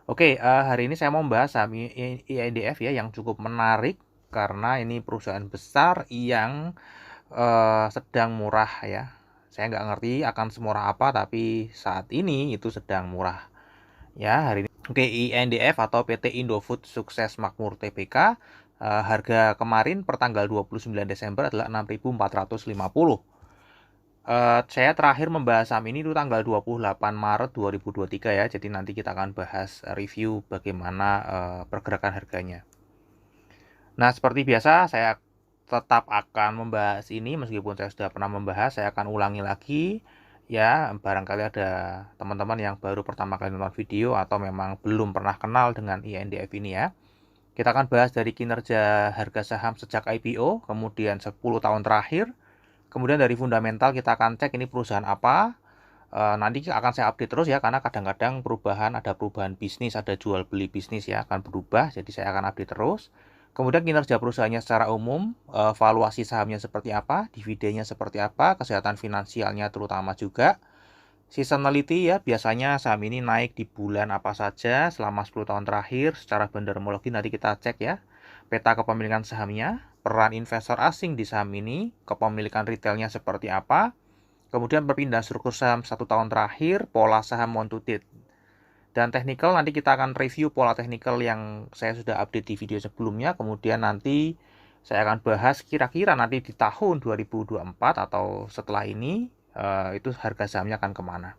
Oke, hari ini saya mau membahas saham IIDF ya yang cukup menarik karena ini perusahaan besar yang sedang murah ya. Saya nggak ngerti akan semurah apa, tapi saat ini itu sedang murah ya hari ini. Oke, IIDF atau PT Indofood Sukses Makmur Tbk, harga kemarin per tanggal 29 Desember adalah 6.450. Saya terakhir membahas saham ini itu tanggal 28 Maret 2023 ya. Jadi nanti kita akan bahas review bagaimana pergerakan harganya. Nah, seperti biasa saya tetap akan membahas ini meskipun saya sudah pernah membahas, saya akan ulangi lagi ya. Barangkali ada teman-teman yang baru pertama kali nonton video atau memang belum pernah kenal dengan INDF ini ya. Kita akan bahas dari kinerja harga saham sejak IPO, kemudian 10 tahun terakhir. Kemudian dari fundamental kita akan cek ini perusahaan apa. Nanti akan saya update terus ya, karena kadang-kadang ada perubahan bisnis, ada jual beli bisnis ya, akan berubah. Jadi saya akan update terus. Kemudian kinerja perusahaannya secara umum, valuasi sahamnya seperti apa, dividennya seperti apa, kesehatan finansialnya terutama juga. Seasonality ya, biasanya saham ini naik di bulan apa saja selama 10 tahun terakhir. Secara bandarmologi nanti kita cek ya. Peta kepemilikan sahamnya, peran investor asing di saham ini, kepemilikan retailnya seperti apa, kemudian perpindahan struktur saham 1 tahun terakhir, pola saham month to date. Dan technical nanti kita akan review pola technical yang saya sudah update di video sebelumnya. Kemudian nanti saya akan bahas kira-kira nanti di tahun 2024 atau setelah ini itu harga sahamnya akan kemana.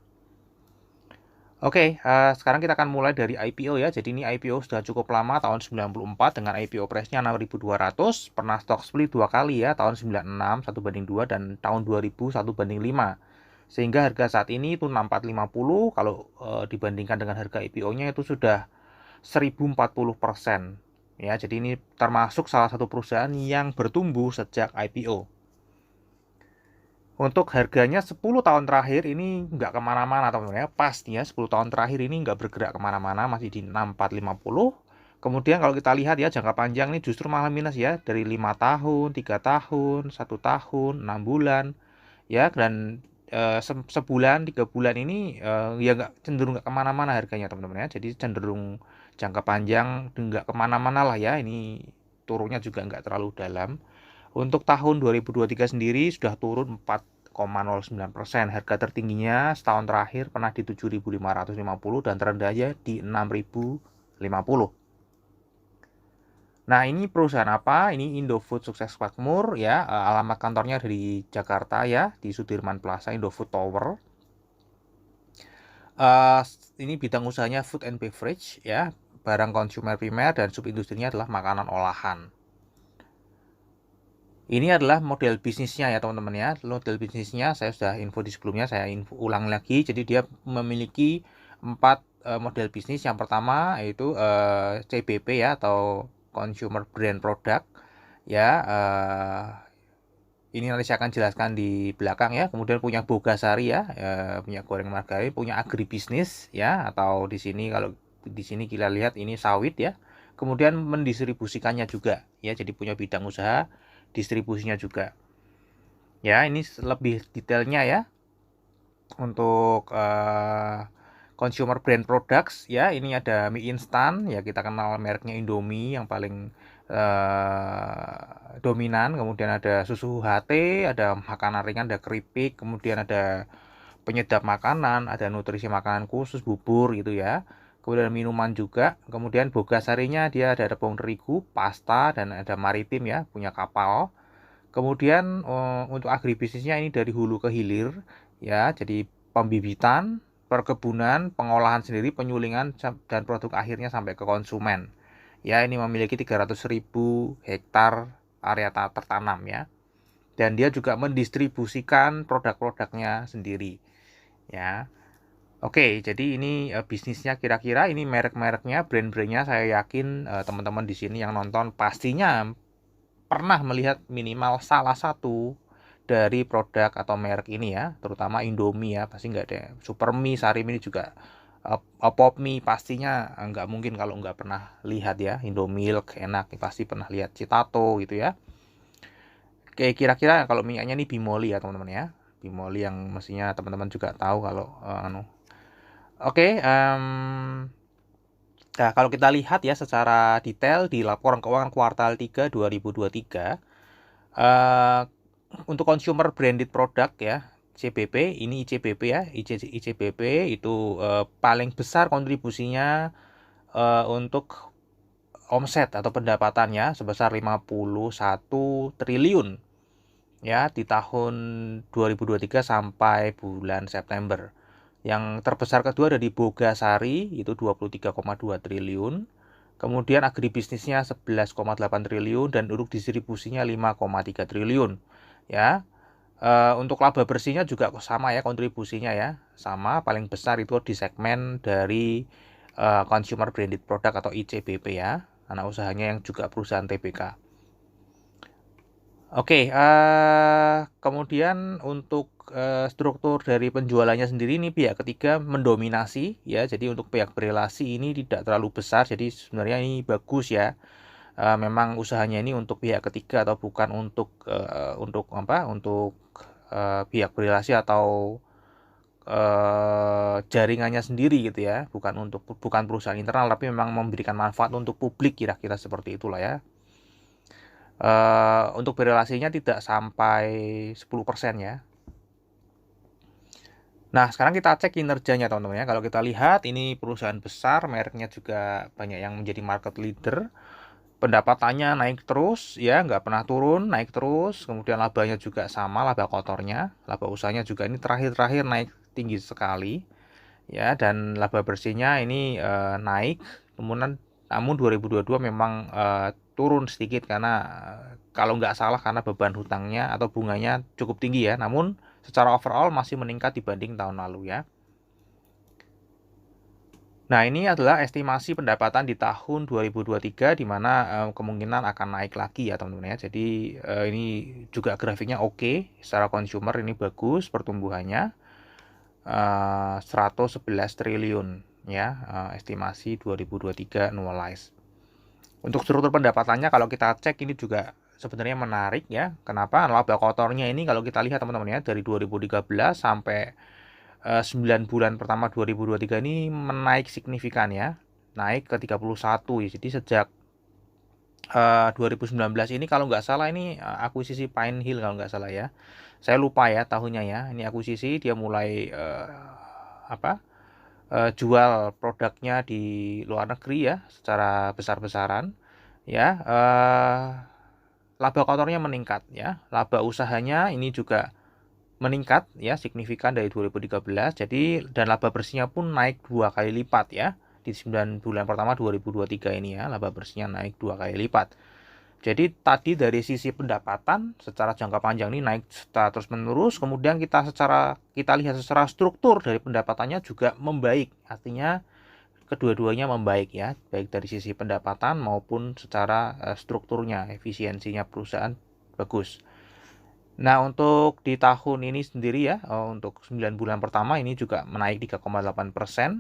Oke, sekarang kita akan mulai dari IPO ya. Jadi ini IPO sudah cukup lama, tahun 94 dengan IPO price-nya 6.200. Pernah stock split 2 kali ya, tahun 96 1/2 dan tahun 2000 1/5. Sehingga harga saat ini itu 6450, kalau dibandingkan dengan harga IPO-nya itu sudah 1040%. Ya, jadi ini termasuk salah satu perusahaan yang bertumbuh sejak IPO. Untuk harganya 10 tahun terakhir ini nggak kemana-mana teman-teman ya. Pastinya 10 tahun terakhir ini nggak bergerak kemana-mana, masih di 6450. Kemudian kalau kita lihat ya jangka panjang ini justru malah minus ya. Dari 5 tahun, 3 tahun, 1 tahun, 6 bulan. Ya, dan sebulan, 3 bulan ini ya nggak cenderung nggak kemana-mana harganya teman-teman ya. Jadi cenderung jangka panjang nggak kemana-mana lah ya. Ini turunnya juga nggak terlalu dalam. Untuk tahun 2023 sendiri sudah turun 4,09%. Harga tertingginya setahun terakhir pernah di 7.550 dan terendahnya di 6.050. Nah, ini perusahaan apa? Ini Indofood Sukses Makmur ya. Alamat kantornya dari Jakarta ya, di Sudirman Plaza Indofood Tower. Uh, ini bidang usahanya food and beverage ya, barang konsumer primer dan subindustrinya adalah makanan olahan. Ini adalah model bisnisnya ya teman-teman ya. Model bisnisnya saya sudah info di sebelumnya, saya ulang lagi. Jadi dia memiliki 4 model bisnis. Yang pertama yaitu CBP ya, atau Consumer Brand Product ya. Ini nanti saya akan jelaskan di belakang ya. Kemudian punya Bogasari ya, minyak goreng margarin, punya agribisnis ya, atau di sini kalau di sini kita lihat ini sawit ya. Kemudian mendistribusikannya juga ya, jadi punya bidang usaha distribusinya juga. Ya, ini lebih detailnya ya. Untuk consumer brand products ya, ini ada mie instan ya, kita kenal mereknya Indomie yang paling dominan. Kemudian ada susu HT, ada makanan ringan, ada keripik, kemudian ada penyedap makanan, ada nutrisi makanan khusus, bubur gitu ya. Kemudian minuman juga. Kemudian Bogasarinya dia ada tepung terigu, pasta, dan ada maritim ya, punya kapal. Kemudian untuk agribisnisnya ini dari hulu ke hilir ya, jadi pembibitan, perkebunan, pengolahan sendiri, penyulingan, dan produk akhirnya sampai ke konsumen. Ya, ini memiliki 300.000 hektar area tertanam ya. Dan dia juga mendistribusikan produk-produknya sendiri ya. Oke, jadi ini bisnisnya kira-kira ini merek-mereknya, brand-brandnya saya yakin teman-teman di sini yang nonton pastinya pernah melihat minimal salah satu dari produk atau merek ini ya, terutama Indomie ya, pasti nggak ada. Supermie, Sarimie juga, Popmie pastinya nggak mungkin kalau nggak pernah lihat ya. Indomilk enak, pasti pernah lihat Citato gitu ya. Oke, kira-kira kalau minyaknya nih Bimoli ya teman-teman ya, Bimoli yang mestinya teman-teman juga tahu kalau Oke, Nah, kalau kita lihat ya secara detail di laporan keuangan kuartal 3 2023, eh, untuk consumer branded product ya, CBP, ini ICBP ya, ICBP itu paling besar kontribusinya untuk omset atau pendapatannya sebesar 51 triliun ya di tahun 2023 sampai bulan September. Yang terbesar kedua ada di Bogasari itu 23,2 triliun. Kemudian agribisnisnya 11,8 triliun dan untuk distribusinya 5,3 triliun. Ya. Untuk laba bersihnya juga sama ya kontribusinya ya. Sama paling besar itu di segmen dari consumer branded product atau ICBP ya. Anak usahanya yang juga perusahaan TBK. Oke, kemudian untuk struktur dari penjualannya sendiri ini pihak ketiga mendominasi ya. Jadi untuk pihak berelasi ini tidak terlalu besar. Jadi sebenarnya ini bagus ya. Memang usahanya ini untuk pihak ketiga atau bukan untuk apa? Untuk pihak berelasi atau jaringannya sendiri gitu ya. Bukan perusahaan internal tapi memang memberikan manfaat untuk publik kira-kira seperti itulah ya. Untuk berelasinya tidak sampai 10% ya. Nah, sekarang kita cek kinerjanya teman-teman ya. Kalau kita lihat ini perusahaan besar, mereknya juga banyak yang menjadi market leader. Pendapatannya naik terus ya, nggak pernah turun, naik terus. Kemudian labanya juga sama, laba kotornya. Laba usahanya juga ini terakhir-terakhir naik tinggi sekali. Ya, dan laba bersihnya ini naik. Namun 2022 memang turun sedikit karena kalau nggak salah karena beban hutangnya atau bunganya cukup tinggi ya. Namun secara overall masih meningkat dibanding tahun lalu ya. Nah, ini adalah estimasi pendapatan di tahun 2023 di mana kemungkinan akan naik lagi ya teman-teman ya. Jadi ini juga grafiknya oke, secara consumer ini bagus pertumbuhannya 111 triliun ya, estimasi 2023 annualized. Untuk struktur pendapatannya kalau kita cek ini juga sebenarnya menarik ya. Kenapa? Laba kotornya ini kalau kita lihat teman-teman ya dari 2013 sampai 9 bulan pertama 2023 ini menaik signifikan ya. Naik ke 31 ya. Jadi sejak 2019 ini kalau nggak salah ini akuisisi Pine Hill kalau nggak salah ya. Saya lupa ya tahunnya ya. Ini akuisisi dia mulai jual produknya di luar negeri ya secara besar-besaran ya. Laba kotornya meningkat ya. Laba usahanya ini juga meningkat ya signifikan dari 2013. Jadi dan laba bersihnya pun naik 2 kali lipat ya. Di 9 bulan pertama 2023 ini ya, laba bersihnya naik 2 kali lipat. Jadi tadi dari sisi pendapatan secara jangka panjang ini naik terus menerus, kemudian kita lihat secara struktur dari pendapatannya juga membaik. Artinya kedua-duanya membaik ya, baik dari sisi pendapatan maupun secara strukturnya, efisiensinya perusahaan bagus. Nah, untuk di tahun ini sendiri ya, untuk 9 bulan pertama ini juga menaik 3,8%.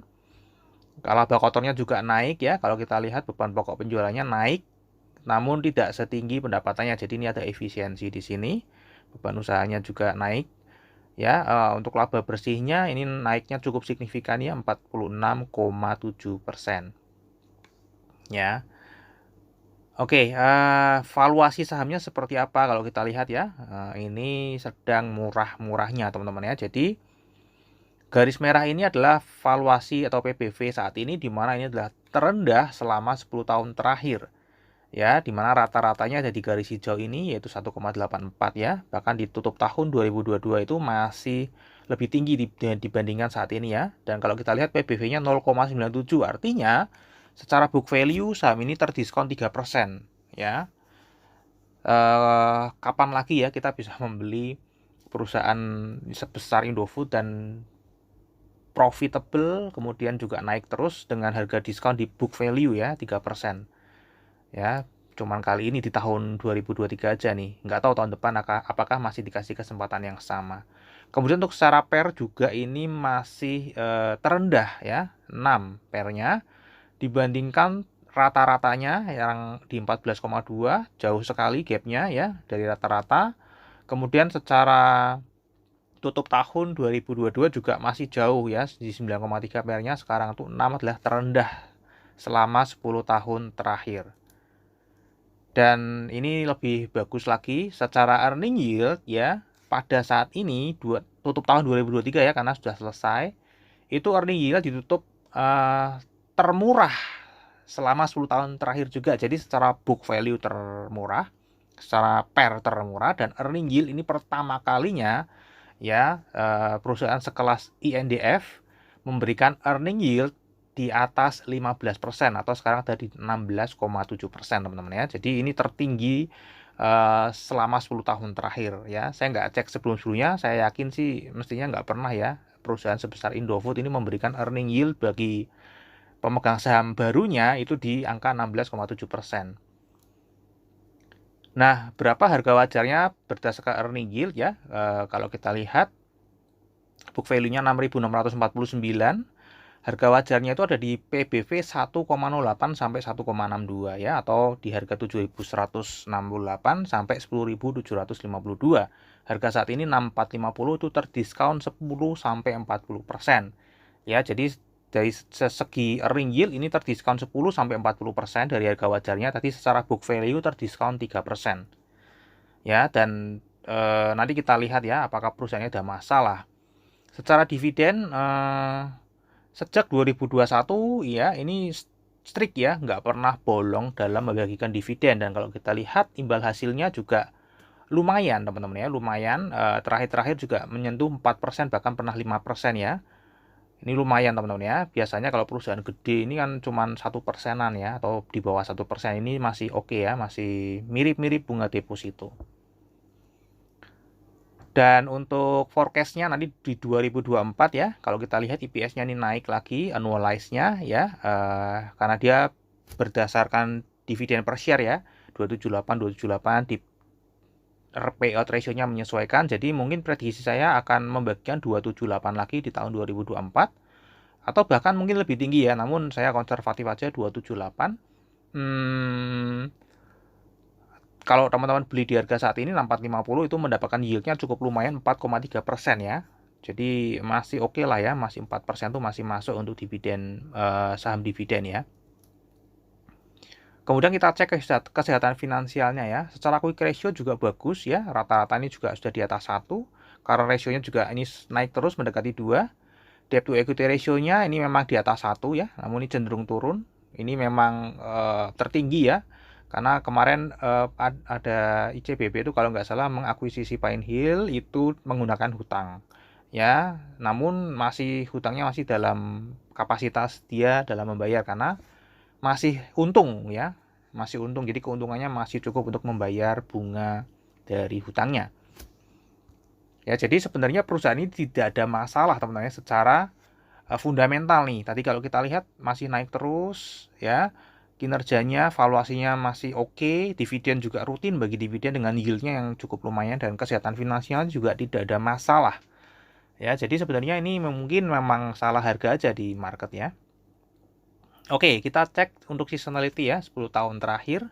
Laba kotornya juga naik ya, kalau kita lihat beban pokok penjualannya naik, namun tidak setinggi pendapatannya. Jadi ini ada efisiensi di sini. Beban usahanya juga naik. Ya, untuk laba bersihnya ini naiknya cukup signifikan ya 46,7%. Ya. Oke, valuasi sahamnya seperti apa kalau kita lihat ya. Ini sedang murah-murahnya teman-teman ya. Jadi garis merah ini adalah valuasi atau PBV saat ini di mana ini adalah terendah selama 10 tahun terakhir. Ya, di mana rata-ratanya ada di garis hijau ini yaitu 1,84 ya. Bahkan di tutup tahun 2022 itu masih lebih tinggi dibandingkan saat ini ya. Dan kalau kita lihat PBV-nya 0,97 artinya secara book value saham ini terdiskon 3% ya. Kapan lagi ya kita bisa membeli perusahaan sebesar Indofood dan profitable kemudian juga naik terus dengan harga diskon di book value ya 3%. Ya, cuman kali ini di tahun 2023 aja nih. Nggak tahu tahun depan apakah masih dikasih kesempatan yang sama. Kemudian untuk secara pair juga ini masih terendah ya, 6 pairnya dibandingkan rata-ratanya yang di 14,2 jauh sekali gapnya ya dari rata-rata. Kemudian secara tutup tahun 2022 juga masih jauh ya di 9,3 pairnya, sekarang tuh 6 adalah terendah selama 10 tahun terakhir. Dan ini lebih bagus lagi secara earning yield ya, pada saat ini tutup tahun 2023 ya, karena sudah selesai, itu earning yield ditutup termurah selama 10 tahun terakhir juga. Jadi secara book value termurah, secara per termurah, dan earning yield ini pertama kalinya ya perusahaan sekelas INDF memberikan earning yield di atas 15% atau sekarang tadi 16,7% teman-teman ya. Jadi ini tertinggi selama 10 tahun terakhir ya. Saya nggak cek sebelum-sebelumnya, saya yakin sih mestinya nggak pernah ya perusahaan sebesar Indofood ini memberikan earning yield bagi pemegang saham barunya itu di angka 16,7%. Nah, berapa harga wajarnya berdasarkan earning yield ya? Kalau kita lihat book value-nya 6.649, harga wajarnya itu ada di PBV 1,08 sampai 1,62 ya, atau di harga 7.168 sampai 10.752. Harga saat ini 6.450 itu terdiskon 10 sampai 40%. Ya, jadi dari segi earning yield ini terdiskon 10 sampai 40% dari harga wajarnya. Tadi secara book value terdiskon 3%. Ya, dan nanti kita lihat ya apakah perusahaannya ada masalah. Secara dividen sejak 2021 ya ini strict ya, nggak pernah bolong dalam membagikan dividen. Dan kalau kita lihat imbal hasilnya juga lumayan teman-teman ya, lumayan. Terakhir-terakhir juga menyentuh 4%, bahkan pernah 5% ya. Ini lumayan teman-teman ya. Biasanya kalau perusahaan gede ini kan cuma 1%-an ya, atau di bawah 1%. Ini masih oke ya, masih mirip-mirip bunga deposito. Dan untuk forecast-nya nanti di 2024 ya, kalau kita lihat EPS-nya ini naik lagi, annualize-nya ya, karena dia berdasarkan dividen per share ya, 278 di payout ratio-nya menyesuaikan. Jadi mungkin prediksi saya akan membagikan 278 lagi di tahun 2024, atau bahkan mungkin lebih tinggi ya, namun saya konservatif aja 278. Kalau teman-teman beli di harga saat ini 450 itu mendapatkan yieldnya cukup lumayan 4,3% ya. Jadi masih oke lah ya, masih 4% tuh masih masuk untuk dividen, saham dividen ya. Kemudian kita cek kesehatan finansialnya ya. Secara quick ratio juga bagus ya, rata-rata ini juga sudah di atas 1. Current ratio-nya juga ini naik terus mendekati 2. Debt to equity ratio-nya ini memang di atas 1 ya, namun ini cenderung turun. Ini memang tertinggi ya. Karena kemarin ada ICBP itu kalau nggak salah mengakuisisi Pine Hill itu menggunakan hutang. Ya, namun hutangnya masih dalam kapasitas dia dalam membayar karena masih untung ya. Masih untung, jadi keuntungannya masih cukup untuk membayar bunga dari hutangnya. Ya, jadi sebenarnya perusahaan ini tidak ada masalah teman-teman secara fundamental nih. Tadi kalau kita lihat masih naik terus ya. Kinerjanya, valuasinya masih oke, dividen juga rutin bagi dividen dengan yieldnya yang cukup lumayan, dan kesehatan finansial juga tidak ada masalah. Ya, jadi sebenarnya ini mungkin memang salah harga aja di market ya. Oke, kita cek untuk seasonality ya, 10 tahun terakhir.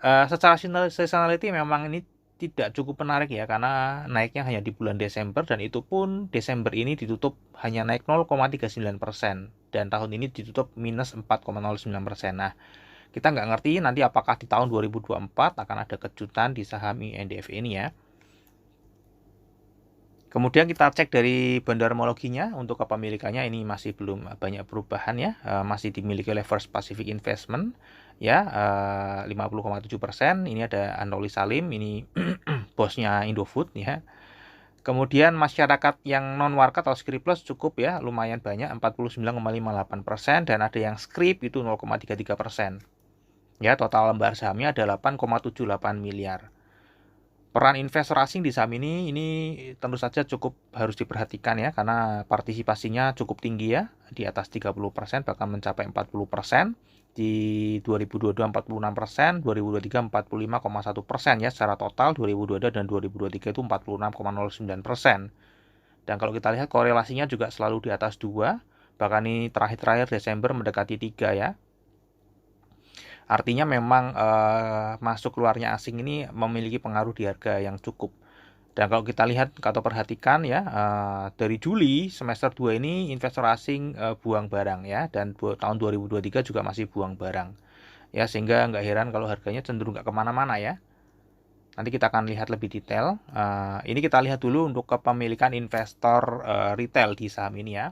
Secara seasonality memang ini tidak cukup menarik ya, karena naiknya hanya di bulan Desember, dan itu pun Desember ini ditutup hanya naik 0,39%, dan tahun ini ditutup minus 4,09%. Nah, kita nggak ngerti nanti apakah di tahun 2024 akan ada kejutan di saham INDF ini ya. Kemudian kita cek dari bandarmologinya, untuk kepemilikannya ini masih belum banyak perubahan ya, masih dimiliki oleh First Pacific Investment ya, 50,7%. Ini ada Anatoly Salim, ini bosnya Indofood ya. Kemudian masyarakat yang non warkat atau scrip plus cukup ya, lumayan banyak, 49,58%, dan ada yang scrip itu 0,33%. Ya, total lembar sahamnya ada 8,78 miliar. Peran investor asing di saham ini tentu saja cukup harus diperhatikan ya, karena partisipasinya cukup tinggi ya, di atas 30%, bahkan mencapai 40%. Di 2022 46%, 2023 45,1% ya, secara total 2022 dan 2023 itu 46,09%. Dan kalau kita lihat korelasinya juga selalu di atas 2, bahkan ini terakhir Desember mendekati 3 ya. Artinya memang masuk keluarnya asing ini memiliki pengaruh di harga yang cukup. Dan kalau kita lihat atau perhatikan ya, dari Juli semester 2 ini investor asing buang barang ya, dan tahun 2023 juga masih buang barang ya, sehingga nggak heran kalau harganya cenderung nggak kemana-mana ya. Nanti kita akan lihat lebih detail. Ini kita lihat dulu untuk kepemilikan investor retail di saham ini ya.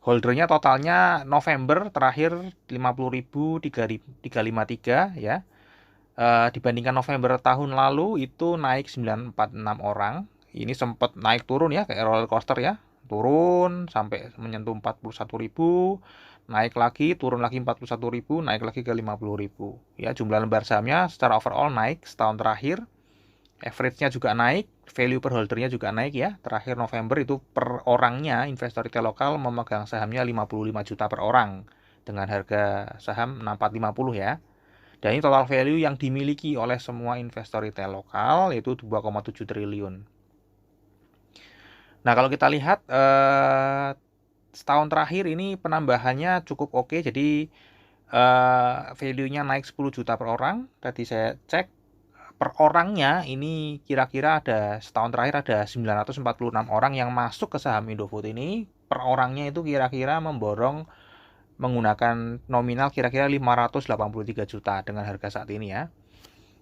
Holdernya totalnya November terakhir 50.353 ya. Dibandingkan November tahun lalu itu naik 946 orang. Ini sempat naik turun ya, kayak roller coaster ya. Turun sampai menyentuh 41.000, naik lagi, turun lagi 41.000, naik lagi ke 50.000. Ya, jumlah lembar sahamnya secara overall naik setahun terakhir. Average-nya juga naik, value per holdernya juga naik ya. Terakhir November itu per orangnya investor retail lokal memegang sahamnya 55 juta per orang dengan harga saham 6450 ya. Dan ini total value yang dimiliki oleh semua investor retail lokal yaitu 2,7 triliun. Nah, kalau kita lihat setahun terakhir ini penambahannya cukup oke. Jadi value-nya naik 10 juta per orang. Tadi saya cek per orangnya ini kira-kira ada setahun terakhir ada 946 orang yang masuk ke saham Indofood ini. Per orangnya itu kira-kira memborong menggunakan nominal kira-kira 583 juta dengan harga saat ini ya.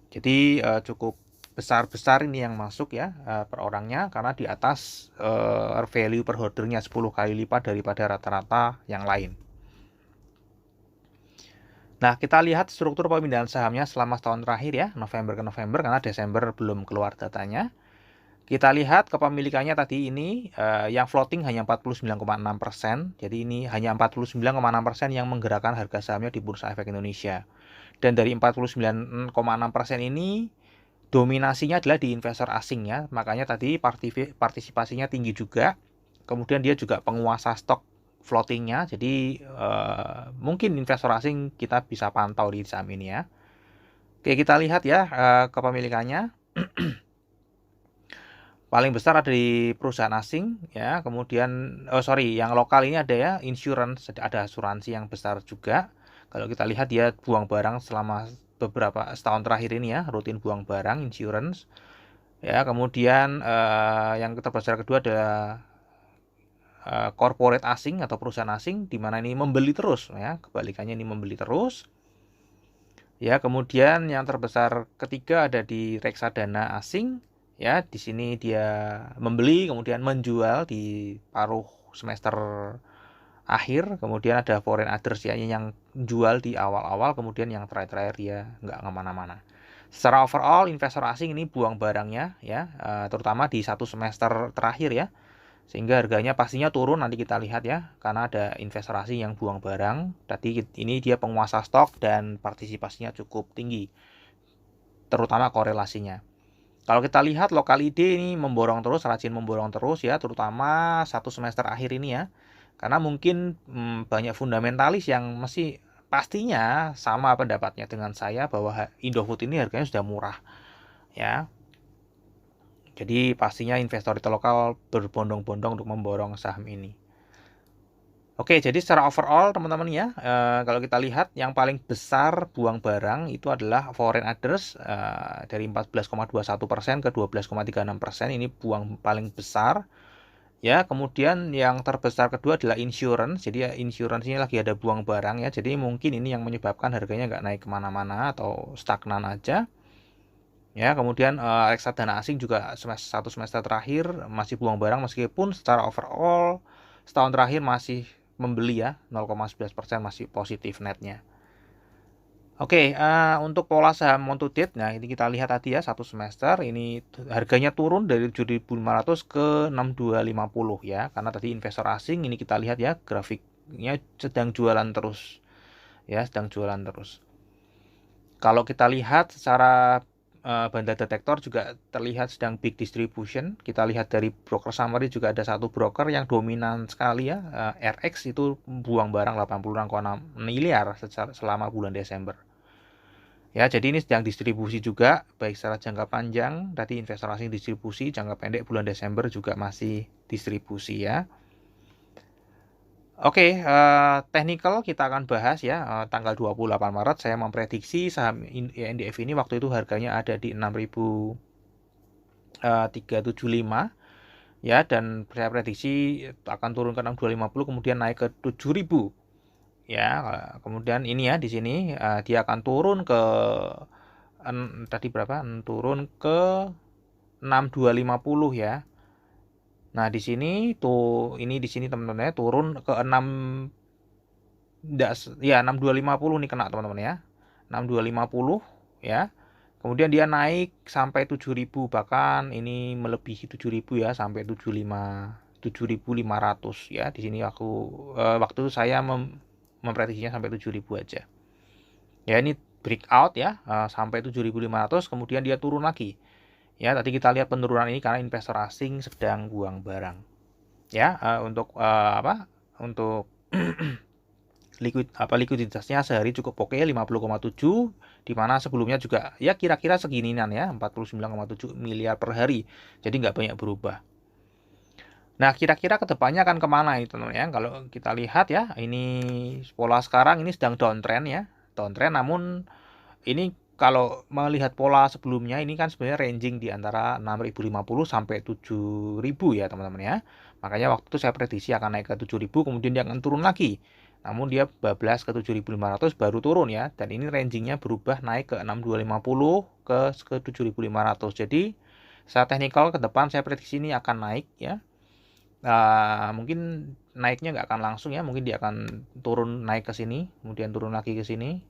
Jadi cukup besar-besar ini yang masuk ya per orangnya, karena di atas value per holdernya 10 kali lipat daripada rata-rata yang lain. Nah, kita lihat struktur pemindahan sahamnya selama setahun terakhir ya, November ke November, karena Desember belum keluar datanya. Kita lihat kepemilikannya tadi ini yang floating hanya 49,6%. Jadi ini hanya 49,6% yang menggerakkan harga sahamnya di Bursa Efek Indonesia. Dan dari 49,6% ini dominasinya adalah di investor asing ya. Makanya tadi partisipasinya tinggi juga. Kemudian dia juga penguasa stok floatingnya, jadi mungkin investor asing kita bisa pantau di saham ini ya. Oke, kita lihat ya kepemilikannya. Paling besar ada di perusahaan asing ya, kemudian yang lokal ini ada ya, insurance, ada asuransi yang besar juga. Kalau kita lihat dia buang barang selama beberapa setahun terakhir ini ya, rutin buang barang insurance. Ya, kemudian yang terbesar kedua adalah corporate asing atau perusahaan asing, di mana ini membeli terus ya, kebalikannya ini membeli terus ya. Kemudian yang terbesar ketiga ada di reksadana asing ya, di sini dia membeli kemudian menjual di paruh semester akhir. Kemudian ada foreign others ya, yang jual di awal-awal, kemudian yang terakhir-terakhir dia nggak kemana-mana. Secara overall investor asing ini buang barangnya ya, terutama di satu semester terakhir ya, sehingga harganya pastinya turun. Nanti kita lihat ya, karena ada investor asing yang buang barang. Tadi ini dia penguasa stok dan partisipasinya cukup tinggi, terutama korelasinya. Kalau kita lihat lokal ID ini memborong terus, rajin memborong terus ya, terutama satu semester akhir ini ya. Karena mungkin banyak fundamentalis yang masih pastinya sama pendapatnya dengan saya bahwa Indofood ini harganya sudah murah ya. Jadi pastinya investor retail lokal berbondong-bondong untuk memborong saham ini. Oke, jadi secara overall teman-teman ya, kalau kita lihat yang paling besar buang barang itu adalah foreign others, dari 14,21% ke 12,36%, ini buang paling besar. Ya, kemudian yang terbesar kedua adalah insurance. Jadi insurance ini lagi ada buang barang ya. Jadi mungkin ini yang menyebabkan harganya nggak naik kemana-mana atau stagnan aja. Ya, kemudian reksadana asing juga satu semester terakhir masih buang barang, meskipun secara overall setahun terakhir masih membeli ya, 0,11% masih positif netnya. Oke, untuk pola saham month to date, nah ini kita lihat tadi ya, satu semester ini harganya turun dari 7.500 ke 6250 ya, karena tadi investor asing ini kita lihat ya, grafiknya sedang jualan terus ya, sedang jualan terus. Kalau kita lihat secara banda detektor juga terlihat sedang big distribution. Kita lihat dari broker summary juga ada satu broker yang dominan sekali ya, RX itu buang barang 86,6 miliar selama bulan Desember. Ya, jadi ini sedang distribusi juga, baik secara jangka panjang, tadi investor asing distribusi, jangka pendek bulan Desember juga masih distribusi ya. Oke, technical kita akan bahas ya, tanggal 28 Maret saya memprediksi saham INDF ini waktu itu harganya ada di 6.000 375 ya, dan saya prediksi akan turun ke 6250 kemudian naik ke 7000 ya. Kemudian ini ya di sini dia akan turun ke tadi berapa? Turun ke 6250 ya. Nah, di sini tuh ini di sini teman-teman ya turun ke 6 ya 6250 nih kena teman-teman ya. 6250 ya. Kemudian dia naik sampai 7000, bahkan ini melebihi 7000 ya, sampai 7500 ya. Di sini waktu saya memprediksinya sampai 7000 aja. Ya, ini breakout ya, sampai 7500 kemudian dia turun lagi. Ya, tadi kita lihat penurunan ini karena investor asing sedang buang barang. Ya, untuk likuiditasnya sehari cukup oke 50,7, di mana sebelumnya juga ya kira-kira seginian ya 49,7 miliar per hari, jadi nggak banyak berubah. Nah, kira-kira kedepannya akan kemana itu teman ya? Kalau kita lihat ya, ini pola sekarang ini sedang downtrend ya, downtrend. Namun ini kalau melihat pola sebelumnya ini kan sebenarnya ranging di antara 6.050 sampai 7.000 ya teman-teman ya. Makanya waktu itu saya prediksi akan naik ke 7.000 kemudian dia akan turun lagi. Namun dia bablas ke 7.500 baru turun ya. Dan ini rangingnya berubah naik ke 6.250 ke 7.500. Jadi secara teknikal ke depan saya prediksi ini akan naik ya. Mungkin naiknya nggak akan langsung ya. Mungkin dia akan turun naik ke sini. Kemudian turun lagi ke sini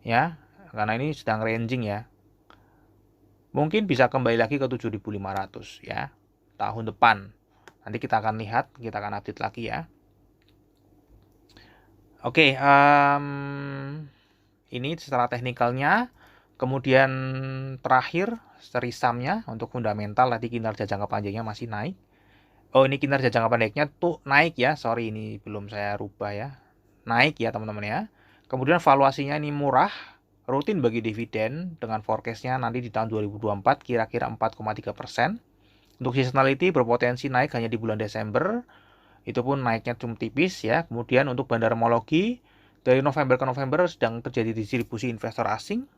ya. Karena ini sedang ranging ya. Mungkin bisa kembali lagi ke 7.500 ya. Tahun depan. Nanti kita akan lihat. Kita akan update lagi ya. Oke, ini secara teknikalnya. Kemudian terakhir seri sumnya untuk fundamental tadi kinerja jangka panjangnya masih naik. Oh, ini kinerja jangka pendeknya tuh naik ya. Sorry, ini belum saya rubah ya. Naik ya teman-teman ya. Kemudian valuasinya ini murah, rutin bagi dividen dengan forecastnya nanti di tahun 2024 kira-kira 4,3%. Untuk seasonality berpotensi naik hanya di bulan Desember. Itu pun naiknya cuma tipis ya. Kemudian untuk bandarmologi dari November ke November sedang terjadi distribusi investor asing.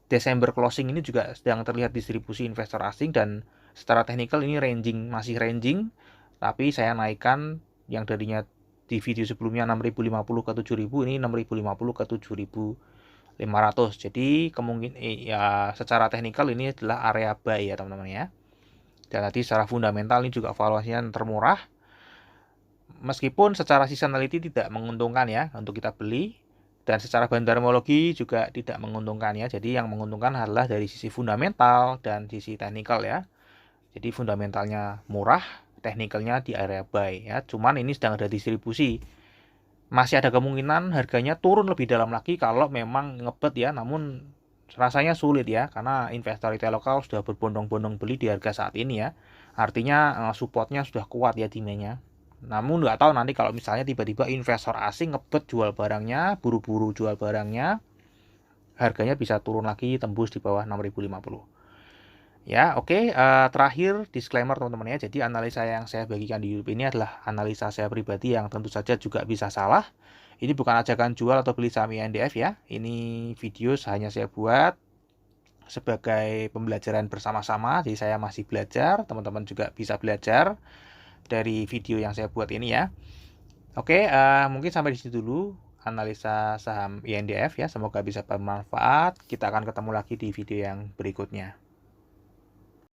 Desember closing ini juga sedang terlihat distribusi investor asing dan secara teknikal ini masih ranging, tapi saya naikkan yang darinya di video sebelumnya 6.050 ke 7.000, ini 6.050 ke 7.500. Jadi kemungkinan ya secara teknikal ini adalah area buy ya teman-teman ya. Dan nanti secara fundamental ini juga valuasinya termurah. Meskipun secara seasonality tidak menguntungkan ya untuk kita beli, dan secara bandarmologi juga tidak menguntungkan ya. Jadi yang menguntungkan adalah dari sisi fundamental dan sisi teknikal ya. Jadi fundamentalnya murah, teknikalnya di area buy ya. Cuman ini sedang ada distribusi. Masih ada kemungkinan harganya turun lebih dalam lagi kalau memang ngebet ya. Namun rasanya sulit ya karena investor retail lokal sudah berbondong-bondong beli di harga saat ini ya. Artinya supportnya sudah kuat ya demand-nya. Namun nggak tahu nanti kalau misalnya tiba-tiba investor asing ngebet jual barangnya, buru-buru jual barangnya, harganya bisa turun lagi tembus di bawah 6.050. Ya, oke. Terakhir disclaimer teman-teman ya. Jadi analisa yang saya bagikan di YouTube ini adalah analisa saya pribadi yang tentu saja juga bisa salah. Ini bukan ajakan jual atau beli saham INDF ya. Ini video hanya saya buat sebagai pembelajaran bersama-sama. Jadi saya masih belajar, teman-teman juga bisa belajar dari video yang saya buat ini ya. Oke, mungkin sampai di situ dulu analisa saham INDF ya. Semoga bisa bermanfaat. Kita akan ketemu lagi di video yang berikutnya.